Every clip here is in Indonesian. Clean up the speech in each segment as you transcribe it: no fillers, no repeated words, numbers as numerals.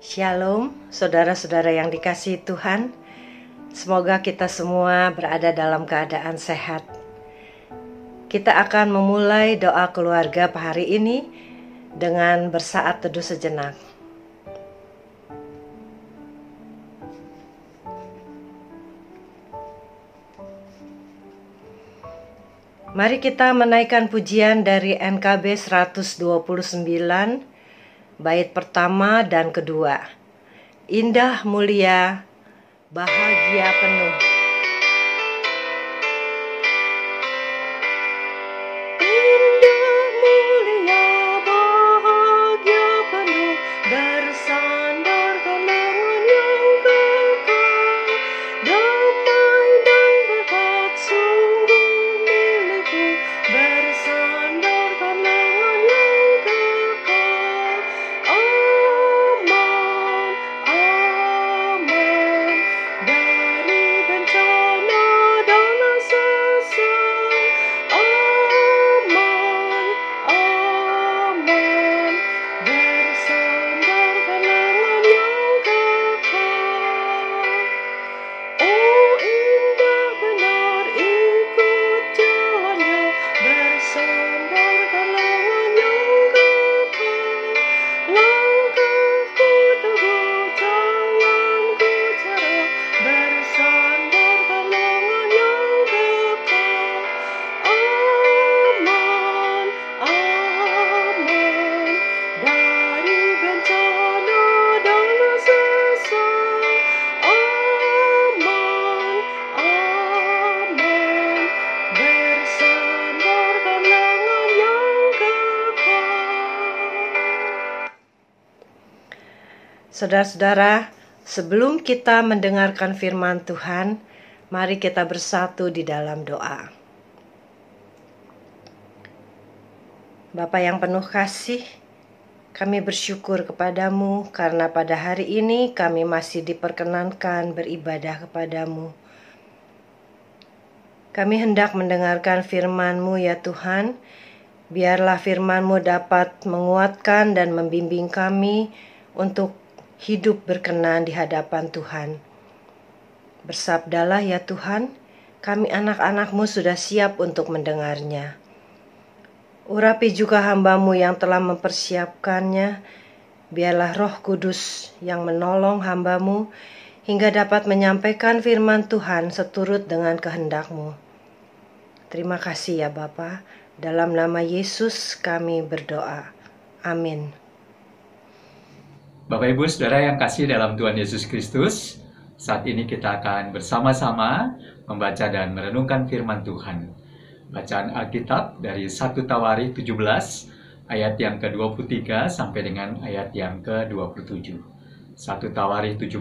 Shalom, saudara-saudara yang dikasihi Tuhan. Semoga kita semua berada dalam keadaan sehat. Kita akan memulai doa keluarga hari ini dengan bersaat teduh sejenak. Mari kita menaikkan pujian dari NKB 129, bait pertama dan kedua. Indah mulia, bahagia penuh. Indah mulia, bahagia penuh, bersandar ke lengan yang kekal. Damai dan berkat sungguh milikku, bersandar ke lengan yang kekal. Aman, aman, dari bencana dan sesat. Aman, aman, bersandar ke lengan yang kekal. Oh, indah benar ikut jalannya, bersandar ke lengan yang kekal. Langkahku teguh, jalanku cerah, bersandar ke lengan yang kekal. Aman, aman, dari bencana dan sesat. Aman, aman, bersandar ke lengan yang kekal. Saudara-saudara, sebelum kita mendengarkan firman Tuhan, mari kita bersatu di dalam doa. Bapa yang penuh kasih, kami bersyukur kepadamu karena pada hari ini kami masih diperkenankan beribadah kepadamu. Kami hendak mendengarkan firman-Mu ya Tuhan. Biarlah firman-Mu dapat menguatkan dan membimbing kami untuk hidup berkenan di hadapan Tuhan. Bersabdalah ya Tuhan, kami anak-anak-Mu sudah siap untuk mendengarnya. Urapi juga hamba-Mu yang telah mempersiapkannya. Biarlah Roh Kudus yang menolong hamba-Mu hingga dapat menyampaikan firman Tuhan seturut dengan kehendak-Mu. Terima kasih ya Bapa. Dalam nama Yesus kami berdoa. Amin. Bapak Ibu Saudara yang kasih dalam Tuhan Yesus Kristus, saat ini kita akan bersama-sama membaca dan merenungkan firman Tuhan. Bacaan Alkitab dari 1 Tawarikh 17 ayat yang ke-23 sampai dengan ayat yang ke-27. 1 Tawarikh 17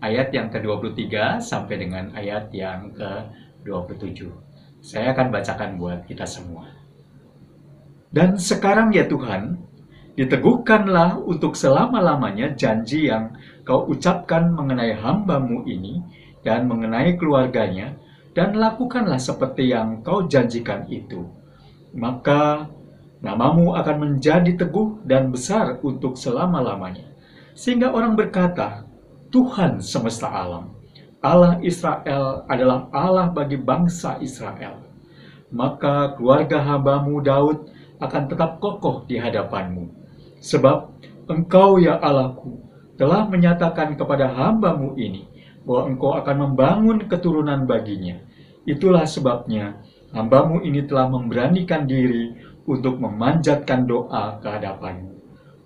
ayat yang ke-23 sampai dengan ayat yang ke-27. Saya akan bacakan buat kita semua. Dan sekarang ya Tuhan, diteguhkanlah untuk selama-lamanya janji yang kau ucapkan mengenai hamba-Mu ini dan mengenai keluarganya, dan lakukanlah seperti yang kau janjikan itu. Maka nama-Mu akan menjadi teguh dan besar untuk selama-lamanya. Sehingga orang berkata, Tuhan semesta alam, Allah Israel adalah Allah bagi bangsa Israel. Maka keluarga hamba-Mu Daud akan tetap kokoh di hadapan-Mu. Sebab Engkau ya Allahku telah menyatakan kepada hamba-Mu ini bahwa Engkau akan membangun keturunan baginya. Itulah sebabnya hamba-Mu ini telah memberanikan diri untuk memanjatkan doa ke hadapan-Mu.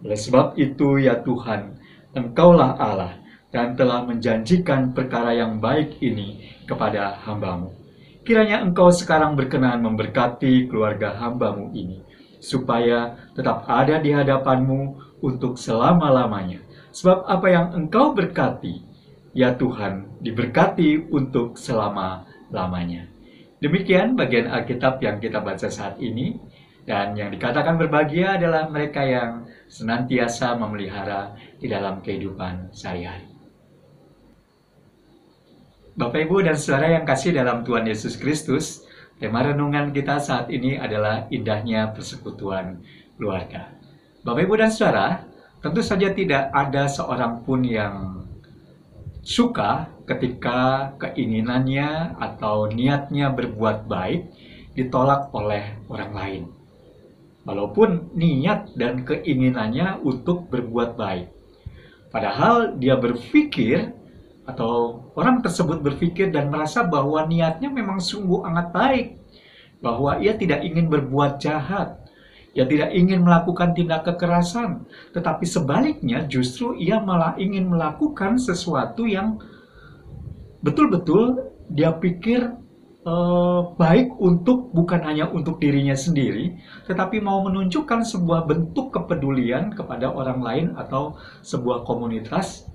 Oleh sebab itu ya Tuhan, Engkaulah Allah dan telah menjanjikan perkara yang baik ini kepada hamba-Mu. Kiranya Engkau sekarang berkenan memberkati keluarga hamba-Mu ini, supaya tetap ada di hadapan-Mu untuk selama-lamanya. Sebab apa yang Engkau berkati, ya Tuhan, diberkati untuk selama-lamanya. Demikian bagian Alkitab yang kita baca saat ini. Dan yang dikatakan berbahagia adalah mereka yang senantiasa memelihara di dalam kehidupan sehari-hari. Bapak, Ibu, dan Saudara yang kasih dalam Tuhan Yesus Kristus, tema renungan kita saat ini adalah indahnya persekutuan keluarga. Bapak, Ibu, dan Saudara, Tentu saja tidak ada seorang pun yang suka ketika keinginannya atau niatnya berbuat baik ditolak oleh orang lain. Walaupun niat dan keinginannya untuk berbuat baik. Padahal dia berpikir atau orang tersebut berpikir dan merasa bahwa niatnya memang sungguh amat baik. Bahwa ia tidak ingin berbuat jahat. Ia tidak ingin melakukan tindak kekerasan, tetapi sebaliknya justru ia malah ingin melakukan sesuatu yang betul-betul dia pikir baik untuk bukan hanya untuk dirinya sendiri, tetapi mau menunjukkan sebuah bentuk kepedulian kepada orang lain atau sebuah komunitas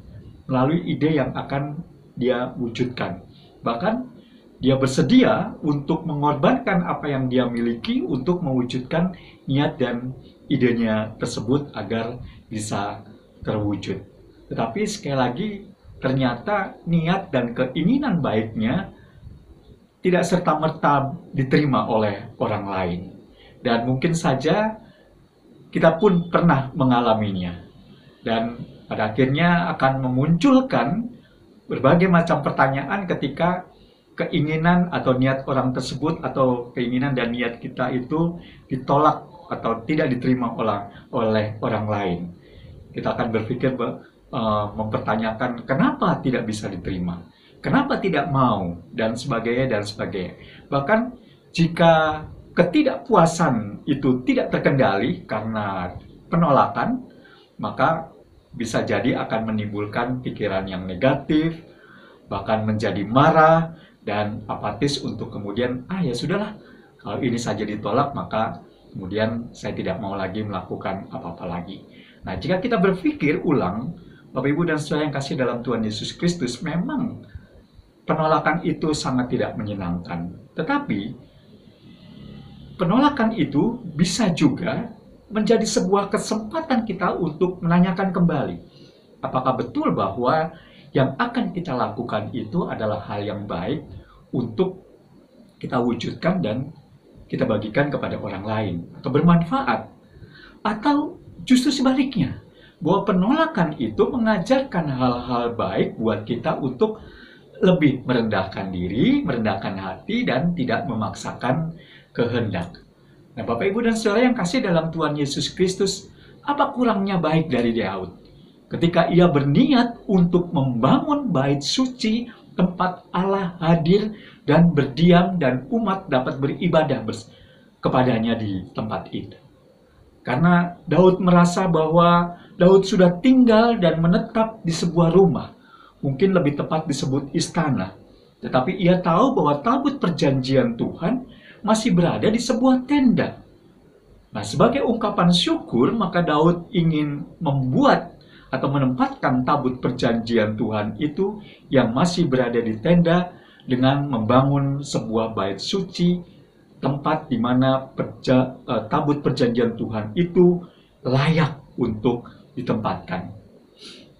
melalui ide yang akan dia wujudkan. Bahkan dia bersedia untuk mengorbankan apa yang dia miliki untuk mewujudkan niat dan idenya tersebut agar bisa terwujud. Tetapi sekali lagi, ternyata niat dan keinginan baiknya tidak serta-merta diterima oleh orang lain. Dan mungkin saja kita pun pernah mengalaminya. Dan pada akhirnya akan memunculkan berbagai macam pertanyaan ketika keinginan atau niat orang tersebut atau keinginan dan niat kita itu ditolak atau tidak diterima oleh orang lain. Kita akan berpikir mempertanyakan kenapa tidak bisa diterima, kenapa tidak mau, dan sebagainya dan sebagainya. Bahkan jika ketidakpuasan itu tidak terkendali karena penolakan, maka bisa jadi akan menimbulkan pikiran yang negatif, bahkan menjadi marah dan apatis untuk kemudian, ya sudahlah, kalau ini saja ditolak, maka kemudian saya tidak mau lagi melakukan apa-apa lagi. Nah, jika kita berpikir ulang, Bapak Ibu dan Saudara yang kasih dalam Tuhan Yesus Kristus, memang penolakan itu sangat tidak menyenangkan. Tetapi, penolakan itu bisa juga menjadi sebuah kesempatan kita untuk menanyakan kembali, apakah betul bahwa yang akan kita lakukan itu adalah hal yang baik untuk kita wujudkan dan kita bagikan kepada orang lain atau bermanfaat. Atau justru sebaliknya, bahwa penolakan itu mengajarkan hal-hal baik buat kita untuk lebih merendahkan diri, merendahkan hati, dan tidak memaksakan kehendak. Nah, Bapak Ibu dan Saudara yang kasih dalam Tuhan Yesus Kristus, apa kurangnya baik dari Daud? Ketika ia berniat untuk membangun bait suci, tempat Allah hadir dan berdiam dan umat dapat beribadah kepadanya di tempat itu. Karena Daud merasa bahwa Daud sudah tinggal dan menetap di sebuah rumah, mungkin lebih tepat disebut istana. Tetapi ia tahu bahwa tabut perjanjian Tuhan masih berada di sebuah tenda. Nah, sebagai ungkapan syukur, maka Daud ingin membuat atau menempatkan tabut perjanjian Tuhan itu yang masih berada di tenda dengan membangun sebuah bait suci, tempat di mana tabut perjanjian Tuhan itu layak untuk ditempatkan.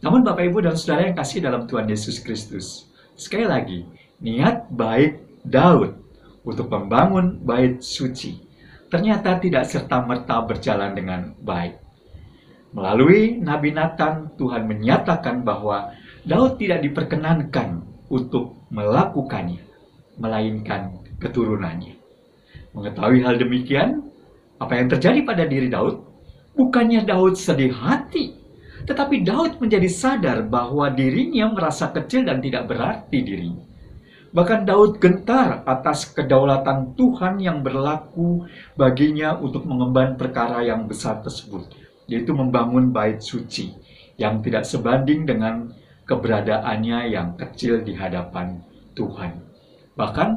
Namun Bapak Ibu dan Saudara yang kasih dalam Tuhan Yesus Kristus, sekali lagi, niat baik Daud untuk membangun bait suci ternyata tidak serta-merta berjalan dengan baik. Melalui Nabi Nathan, Tuhan menyatakan bahwa Daud tidak diperkenankan untuk melakukannya, melainkan keturunannya. Mengetahui hal demikian, apa yang terjadi pada diri Daud? Bukannya Daud sedih hati, tetapi Daud menjadi sadar bahwa dirinya merasa kecil dan tidak berarti dirinya. Bahkan Daud gentar atas kedaulatan Tuhan yang berlaku baginya untuk mengemban perkara yang besar tersebut, yaitu membangun bait suci yang tidak sebanding dengan keberadaannya yang kecil di hadapan Tuhan. Bahkan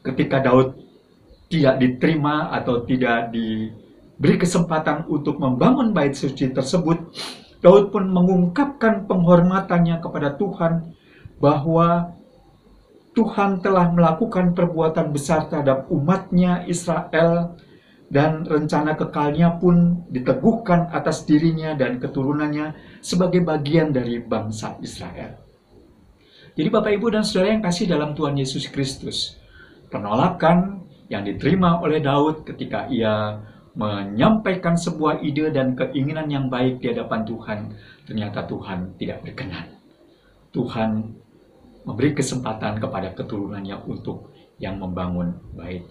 ketika Daud tidak diterima atau tidak diberi kesempatan untuk membangun bait suci tersebut, Daud pun mengungkapkan penghormatannya kepada Tuhan bahwa Tuhan telah melakukan perbuatan besar terhadap umatnya Israel, dan rencana kekalnya pun diteguhkan atas dirinya dan keturunannya sebagai bagian dari bangsa Israel. Jadi Bapak Ibu dan Saudara yang kasih dalam Tuhan Yesus Kristus, penolakan yang diterima oleh Daud ketika ia menyampaikan sebuah ide dan keinginan yang baik di hadapan Tuhan, ternyata Tuhan tidak berkenan. Tuhan memberi kesempatan kepada keturunannya untuk yang membangun bait.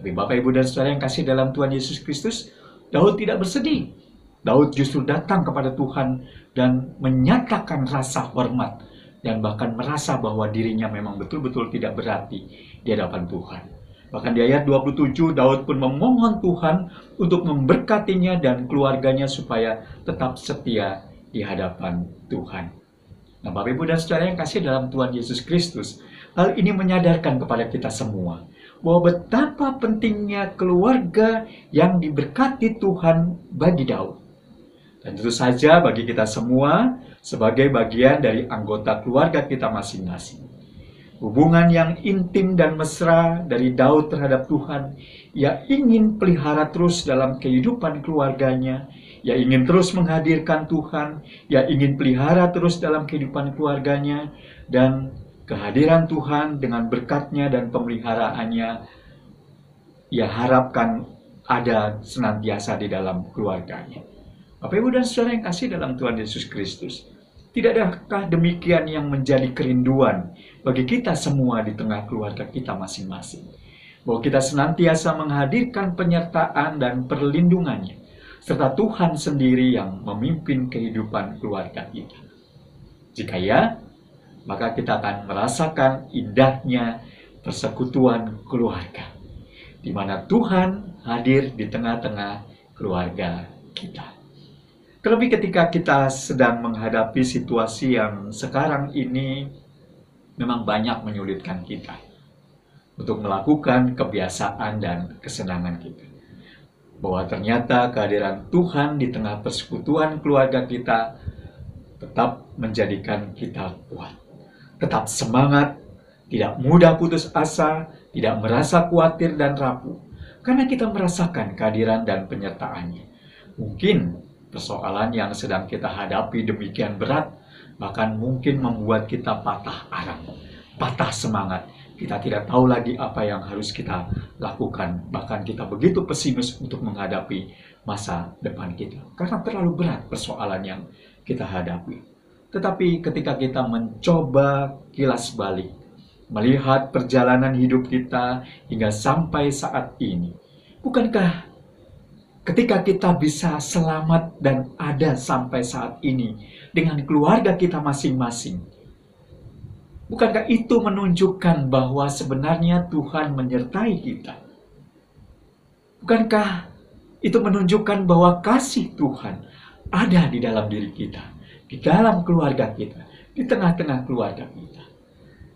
Tapi Bapak, Ibu, dan Saudara yang kasih dalam Tuhan Yesus Kristus, Daud tidak bersedih. Daud justru datang kepada Tuhan dan menyatakan rasa hormat dan bahkan merasa bahwa dirinya memang betul-betul tidak berarti di hadapan Tuhan. Bahkan di ayat 27, Daud pun memohon Tuhan untuk memberkatinya dan keluarganya supaya tetap setia di hadapan Tuhan. Nah, Bapak, Ibu, dan Saudara yang kasih dalam Tuhan Yesus Kristus, hal ini menyadarkan kepada kita semua bahwa betapa pentingnya keluarga yang diberkati Tuhan bagi Daud. Dan tentu saja bagi kita semua sebagai bagian dari anggota keluarga kita masing-masing. Hubungan yang intim dan mesra dari Daud terhadap Tuhan, ia ingin pelihara terus dalam kehidupan keluarganya, ia ingin terus menghadirkan Tuhan, ia ingin pelihara terus dalam kehidupan keluarganya, dan kehadiran Tuhan dengan berkatnya dan pemeliharaannya, ia harapkan ada senantiasa di dalam keluarganya. Bapak, Ibu, dan Saudara yang kasih dalam Tuhan Yesus Kristus, tidak adakah demikian yang menjadi kerinduan bagi kita semua di tengah keluarga kita masing-masing? Bahwa kita senantiasa menghadirkan penyertaan dan perlindungannya, serta Tuhan sendiri yang memimpin kehidupan keluarga kita. Jika ya, maka kita akan merasakan indahnya persekutuan keluarga, di mana Tuhan hadir di tengah-tengah keluarga kita. Terlebih ketika kita sedang menghadapi situasi yang sekarang ini memang banyak menyulitkan kita untuk melakukan kebiasaan dan kesenangan kita. Bahwa ternyata kehadiran Tuhan di tengah persekutuan keluarga kita tetap menjadikan kita kuat, tetap semangat, tidak mudah putus asa, tidak merasa khawatir dan rapuh, karena kita merasakan kehadiran dan penyertaannya. Mungkin persoalan yang sedang kita hadapi demikian berat, bahkan mungkin membuat kita patah arang, patah semangat. Kita tidak tahu lagi apa yang harus kita lakukan. Bahkan kita begitu pesimis untuk menghadapi masa depan kita, karena terlalu berat persoalan yang kita hadapi. Tetapi ketika kita mencoba kilas balik, melihat perjalanan hidup kita hingga sampai saat ini, bukankah ketika kita bisa selamat dan ada sampai saat ini dengan keluarga kita masing-masing, bukankah itu menunjukkan bahwa sebenarnya Tuhan menyertai kita? Bukankah itu menunjukkan bahwa kasih Tuhan ada di dalam diri kita, di dalam keluarga kita, di tengah-tengah keluarga kita?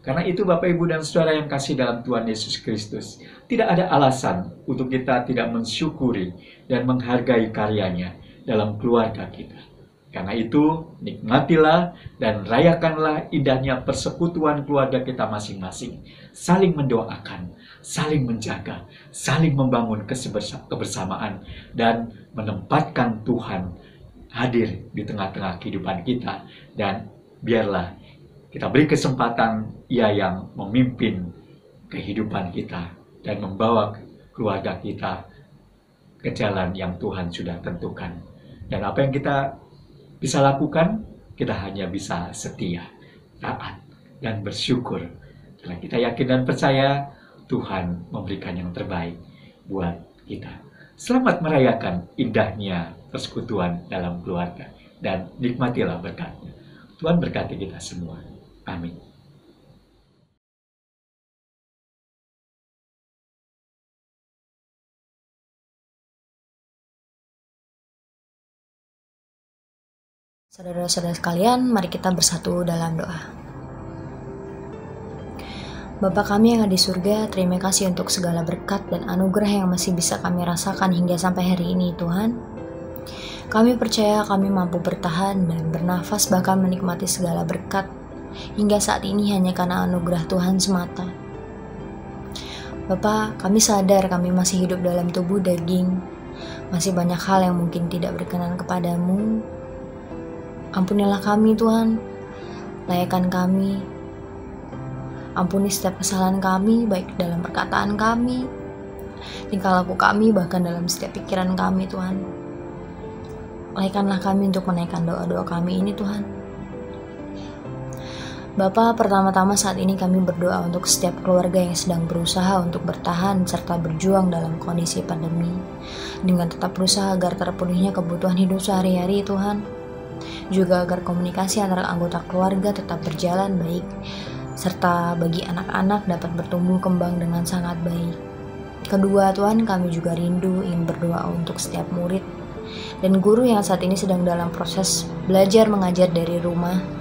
Karena itu Bapak, Ibu, dan Saudara yang kasih dalam Tuhan Yesus Kristus, tidak ada alasan untuk kita tidak mensyukuri dan menghargai karyanya dalam keluarga kita. Karena itu, nikmatilah dan rayakanlah indahnya persekutuan keluarga kita masing-masing, saling mendoakan, saling menjaga, saling membangun kebersamaan, dan menempatkan Tuhan hadir di tengah-tengah kehidupan kita. Dan biarlah kita beri kesempatan Ia yang memimpin kehidupan kita dan membawa keluarga kita ke jalan yang Tuhan sudah tentukan. Dan apa yang kita bisa lakukan, kita hanya bisa setia, taat, dan bersyukur. Karena kita yakin dan percaya Tuhan memberikan yang terbaik buat kita. Selamat merayakan indahnya persekutuan dalam keluarga. Dan nikmatilah berkatnya. Tuhan berkati kita semua. Amin. Saudara-saudara sekalian, mari kita bersatu dalam doa. Bapa kami yang ada di surga, terima kasih untuk segala berkat dan anugerah yang masih bisa kami rasakan hingga sampai hari ini, Tuhan. Kami percaya kami mampu bertahan dan bernafas bahkan menikmati segala berkat hingga saat ini hanya karena anugerah Tuhan semata. Bapa, kami sadar kami masih hidup dalam tubuh daging. Masih banyak hal yang mungkin tidak berkenan kepadamu. Ampunilah kami, Tuhan. Layakkan kami. Ampuni setiap kesalahan kami, baik dalam perkataan kami tingkah laku kami, bahkan dalam setiap pikiran kami Tuhan. Layakkanlah kami untuk menaikkan doa-doa kami ini Tuhan. Bapa, pertama-tama saat ini kami berdoa untuk setiap keluarga yang sedang berusaha untuk bertahan serta berjuang dalam kondisi pandemi, dengan tetap berusaha agar terpenuhinya kebutuhan hidup sehari-hari Tuhan, juga agar komunikasi antara anggota keluarga tetap berjalan baik, serta bagi anak-anak dapat bertumbuh kembang dengan sangat baik. Kedua Tuhan, kami juga rindu ingin berdoa untuk setiap murid dan guru yang saat ini sedang dalam proses belajar mengajar dari rumah.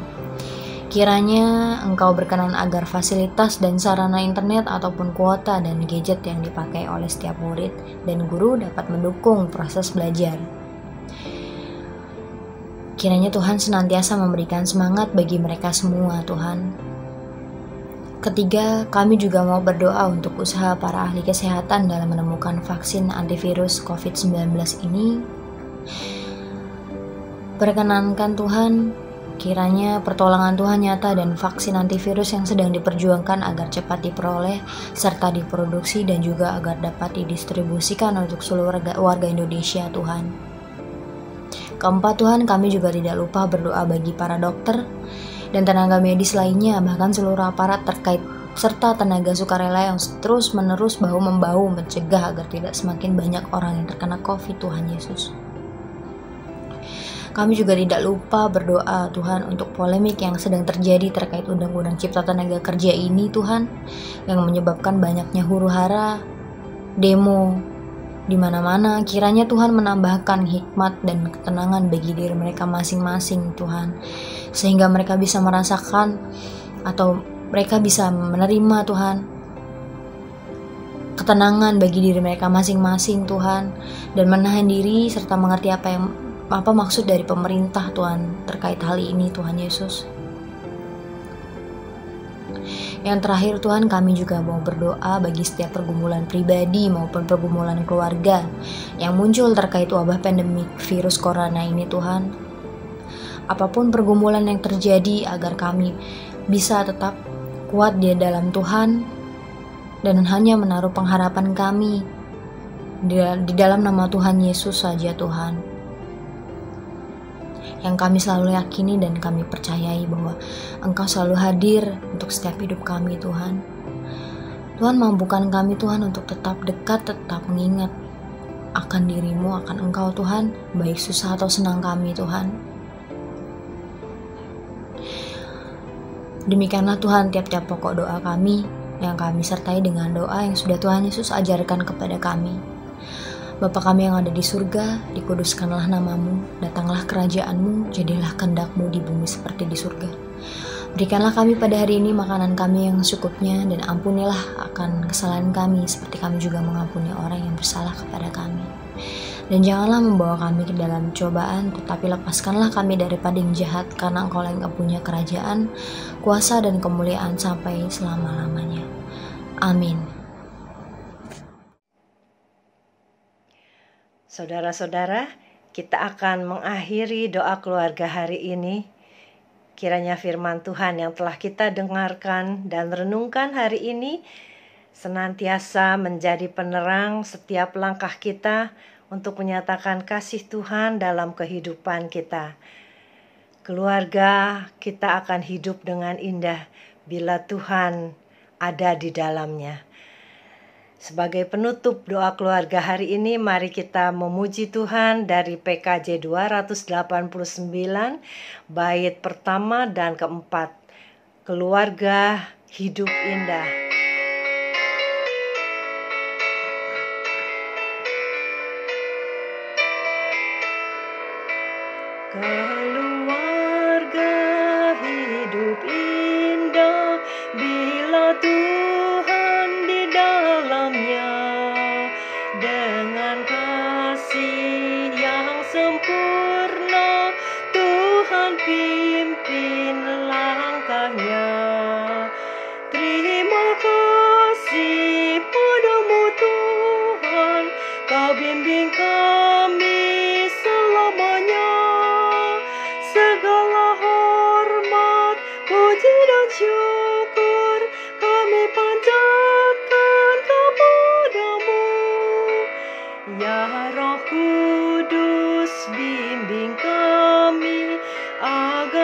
Kiranya Engkau berkenan agar fasilitas dan sarana internet ataupun kuota dan gadget yang dipakai oleh setiap murid dan guru dapat mendukung proses belajar. Kiranya Tuhan senantiasa memberikan semangat bagi mereka semua Tuhan. Ketiga, kami juga mau berdoa untuk usaha para ahli kesehatan dalam menemukan vaksin antivirus COVID-19 ini. Perkenankan Tuhan, kiranya pertolongan Tuhan nyata dan vaksin antivirus yang sedang diperjuangkan agar cepat diperoleh serta diproduksi dan juga agar dapat didistribusikan untuk seluruh warga Indonesia Tuhan. Keempat Tuhan, kami juga tidak lupa berdoa bagi para dokter dan tenaga medis lainnya, bahkan seluruh aparat terkait serta tenaga sukarela yang terus-menerus bahu-membahu mencegah agar tidak semakin banyak orang yang terkena COVID Tuhan Yesus. Kami juga tidak lupa berdoa Tuhan untuk polemik yang sedang terjadi terkait Undang-Undang Cipta Tenaga Kerja ini Tuhan, yang menyebabkan banyaknya huru-hara, demo di mana-mana. Kiranya Tuhan menambahkan hikmat dan ketenangan bagi diri mereka masing-masing Tuhan, sehingga mereka bisa merasakan atau mereka bisa menerima Tuhan ketenangan bagi diri mereka masing-masing Tuhan, dan menahan diri serta mengerti apa maksud dari pemerintah Tuhan terkait hal ini Tuhan Yesus. Yang terakhir Tuhan, kami juga mau berdoa bagi setiap pergumulan pribadi maupun pergumulan keluarga yang muncul terkait wabah pandemik virus corona ini Tuhan. Apapun pergumulan yang terjadi, agar kami bisa tetap kuat di dalam Tuhan dan hanya menaruh pengharapan kami di dalam nama Tuhan Yesus saja Tuhan. Yang kami selalu yakini dan kami percayai bahwa Engkau selalu hadir untuk setiap hidup kami Tuhan. Tuhan, mampukan kami Tuhan untuk tetap dekat, tetap mengingat akan diri-Mu, akan Engkau Tuhan, baik susah atau senang kami Tuhan. Demikianlah Tuhan tiap-tiap pokok doa kami, yang kami sertai dengan doa yang sudah Tuhan Yesus ajarkan kepada kami. Bapa kami yang ada di surga, dikuduskanlah nama-Mu, datanglah kerajaan-Mu, jadilah kehendak-Mu di bumi seperti di surga. Berikanlah kami pada hari ini makanan kami yang secukupnya, dan ampunilah akan kesalahan kami, seperti kami juga mengampuni orang yang bersalah kepada kami. Dan janganlah membawa kami ke dalam cobaan, tetapi lepaskanlah kami daripada yang jahat, karena Engkau yang punya kerajaan, kuasa dan kemuliaan sampai selama-lamanya. Amin. Saudara-saudara, kita akan mengakhiri doa keluarga hari ini. Kiranya firman Tuhan yang telah kita dengarkan dan renungkan hari ini senantiasa menjadi penerang setiap langkah kita untuk menyatakan kasih Tuhan dalam kehidupan kita. Keluarga kita akan hidup dengan indah bila Tuhan ada di dalamnya. Sebagai penutup doa keluarga hari ini, mari kita memuji Tuhan dari PKJ 289, bait pertama dan keempat. Keluarga hidup indah. Keluarga hidup indah bila Tuhan di dalamnya, dengan kasih yang sempurna Tuhan pimpin langkahnya. Terima kasih padamu Tuhan, Kau bimbing kami selamanya. Segala hormat, puji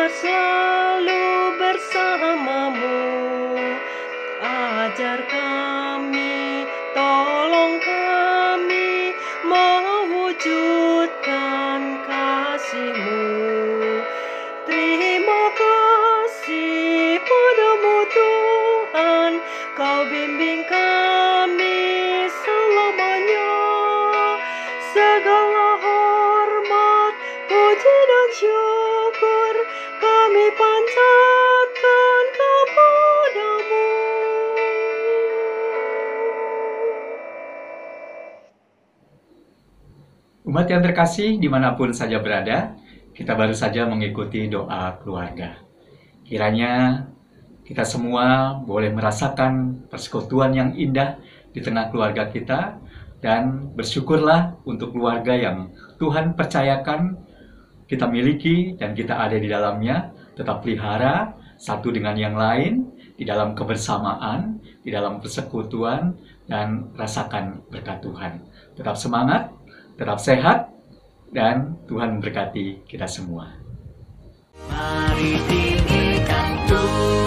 biar selalu bersamamu. Ajar kami, tolong kami mewujudkan kasih-Mu. Terima kasih padamu Tuhan, Kau bimbing kami selamanya. Segala hormat, puji dan syukur kami panjatkan kepadamu. Umat yang terkasih dimanapun saja berada, kita baru saja mengikuti doa keluarga. Kiranya kita semua boleh merasakan persekutuan yang indah di tengah keluarga kita, dan bersyukurlah untuk keluarga yang Tuhan percayakan kita miliki dan kita ada di dalamnya. Tetap pelihara satu dengan yang lain di dalam kebersamaan, di dalam persekutuan, dan rasakan berkat Tuhan. Tetap semangat, tetap sehat, dan Tuhan memberkati kita semua. Mari tinggikan Tuhan.